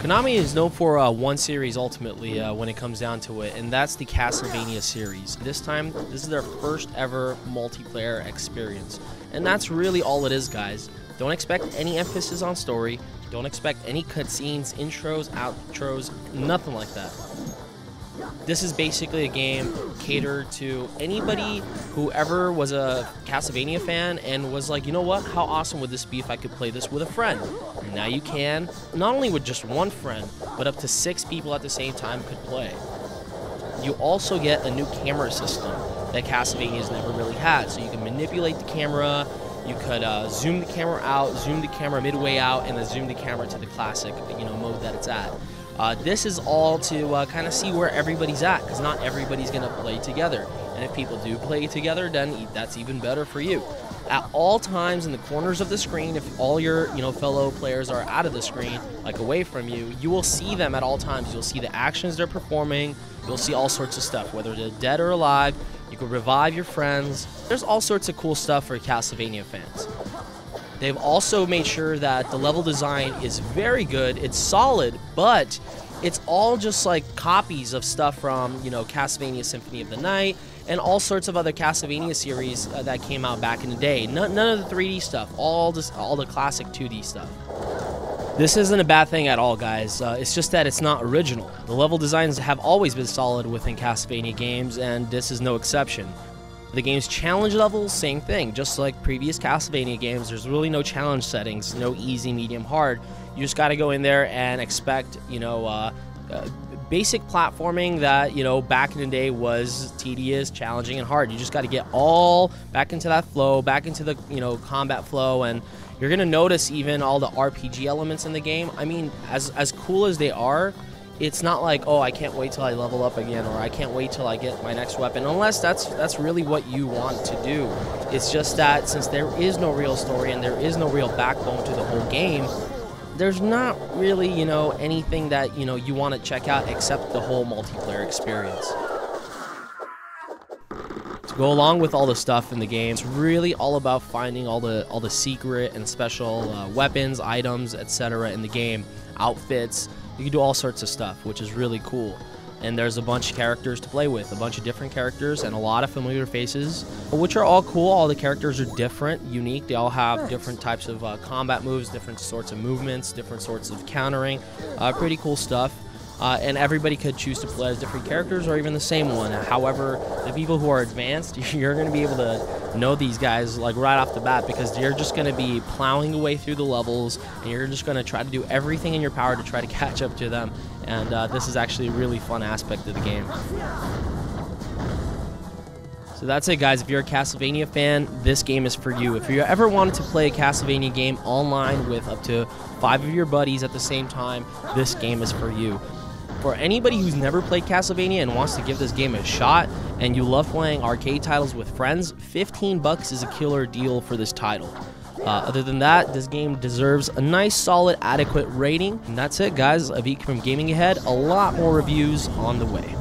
Konami is known for one series ultimately when it comes down to it, and that's the Castlevania series. This time, this is their first ever multiplayer experience, and that's really all it is, guys. Don't expect any emphasis on story, don't expect any cutscenes, intros, outros, nothing like that. This is basically a game catered to anybody who ever was a Castlevania fan and was like, you know what, how awesome would this be if I could play this with a friend? And now you can, not only with just one friend, but up to 6 people at the same time could play. You also get a new camera system that Castlevania's never really had, so you can manipulate the camera. You could zoom the camera out, zoom the camera midway out, and then zoom the camera to the classic, mode that it's at. This is all to kind of see where everybody's at, because not everybody's going to play together. And if people do play together, then that's even better for you. At all times in the corners of the screen, if all your fellow players are out of the screen, like away from you, you will see them at all times. You'll see the actions they're performing. You'll see all sorts of stuff, whether they're dead or alive. You can revive your friends. There's all sorts of cool stuff for Castlevania fans. They've also made sure that the level design is very good. It's solid, but it's all just like copies of stuff from, Castlevania Symphony of the Night and all sorts of other Castlevania series that came out back in the day. None of the 3D stuff, all the classic 2D stuff. This isn't a bad thing at all, guys. It's just that it's not original. The level designs have always been solid within Castlevania games, and this is no exception. The game's challenge levels, same thing. Just like previous Castlevania games, there's really no challenge settings, no easy, medium, hard. You just got to go in there and expect, basic platforming that, back in the day was tedious, challenging, and hard. You just got to get all back into that flow, back into the, combat flow, and you're going to notice even all the RPG elements in the game. I mean, as cool as they are, it's not like, oh, I can't wait till I level up again, or I can't wait till I get my next weapon, unless that's really what you want to do. It's just that since there is no real story and there is no real backbone to the whole game, there's not really, anything that, you want to check out except the whole multiplayer experience. To go along with all the stuff in the game, it's really all about finding all the secret and special weapons, items, etc. in the game, outfits. You can do all sorts of stuff, which is really cool. And there's a bunch of characters to play with, a bunch of different characters and a lot of familiar faces, which are all cool. All the characters are different, unique. They all have different types of combat moves, different sorts of movements, different sorts of countering. Pretty cool stuff. And everybody could choose to play as different characters or even the same one. However, the people who are advanced, you're going to be able to know these guys like right off the bat, because you're just going to be plowing away through the levels and you're just going to try to do everything in your power to try to catch up to them. And this is actually a really fun aspect of the game. So that's it, guys. If you're a Castlevania fan, this game is for you. If you ever wanted to play a Castlevania game online with up to 5 of your buddies at the same time, this game is for you. For anybody who's never played Castlevania and wants to give this game a shot, and you love playing arcade titles with friends, $15 is a killer deal for this title. Other than that, this game deserves a nice, solid, adequate rating. And that's it, guys. Avik from Gaming Ahead. A lot more reviews on the way.